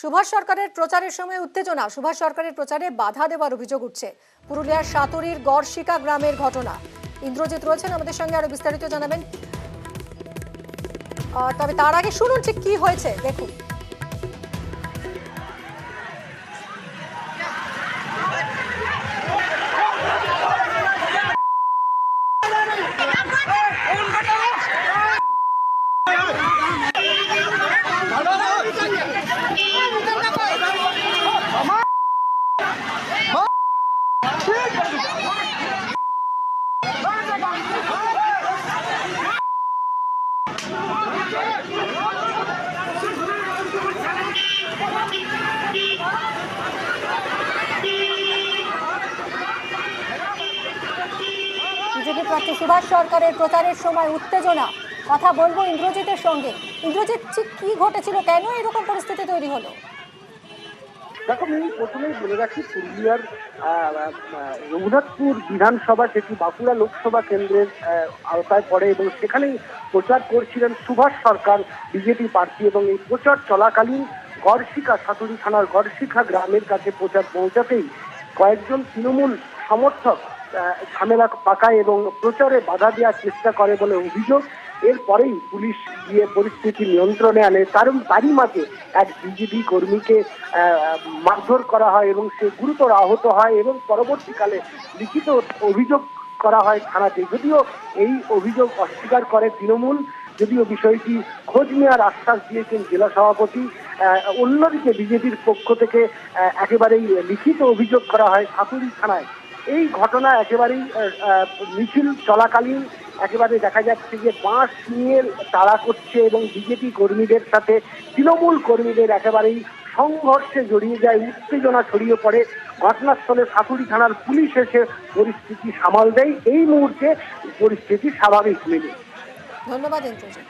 সুভাষ সরকারের প্রচারের সময় উত্তেজনা, সুভাষ সরকারের প্রচারে বাধা দেওয়ার অভিযোগ উঠছে। পুরুলিয়ার সাতুরির গড়শিকা গ্রামের ঘটনা। ইন্দ্রজিৎ রয়েছেন আমাদের সঙ্গে, আরো বিস্তারিত জানাবেন। তবে তার আগে শুনুন ঠিক কি হয়েছে, দেখুন। বিজেপি প্রার্থী সুভাষ সরকারের প্রচারের সময় উত্তেজনা, কথা বলবো ইন্দ্রজিতের সঙ্গে। ইন্দ্রজিৎ, ঠিক কি ঘটেছিল, কেন এরকম পরিস্থিতি তৈরি হলো? দেখো, আমি প্রথমেই বলে রাখি, পুরুলিয়ার রঘুনাথপুর বিধানসভা যেটি বাঁকুড়া লোকসভা কেন্দ্রের আওতায় পড়ে এবং সেখানেই প্রচার করছিলেন সুভাষ সরকার বিজেপি প্রার্থী, এবং এই প্রচার চলাকালীন গড়শিকা সাতুরি থানার গড়শিকা গ্রামের কাছে প্রচার পৌঁছাতেই কয়েকজন তৃণমূল সমর্থক ঝামেলা পাকায় এবং প্রচারে বাধা দেওয়ার চেষ্টা করে বলে অভিযোগ। এরপরেই পুলিশ গিয়ে পরিস্থিতি নিয়ন্ত্রণে আনে। তারই মাঝে এক বিজেপি কর্মীকে মারধর করা হয় এবং সে গুরুতর আহত হয় এবং পরবর্তীকালে লিখিত অভিযোগ করা হয় থানাতে। যদিও এই অভিযোগ অস্বীকার করে তৃণমূল, যদিও বিষয়টি খোঁজ নেওয়ার আশ্বাস দিয়েছেন জেলা সভাপতি। অন্যদিকে বিজেপির পক্ষ থেকে একেবারেই লিখিত অভিযোগ করা হয় সাতুরি থানায়। এই ঘটনা একেবারেই মিছিল চলাকালীন একেবারে দেখা যাচ্ছে যে বাঁশ নিয়ে তাড়া করছে এবং বিজেপি কর্মীদের সাথে তৃণমূল কর্মীদের একেবারেই সংঘর্ষে জড়িয়ে যায়, উত্তেজনা ছড়িয়ে পড়ে। ঘটনাস্থলে সাতুরি থানার পুলিশ এসে পরিস্থিতি সামাল দেয়। এই মুহূর্তে পরিস্থিতি স্বাভাবিক মেলে। ধন্যবাদ ইন্দ্রজিৎ।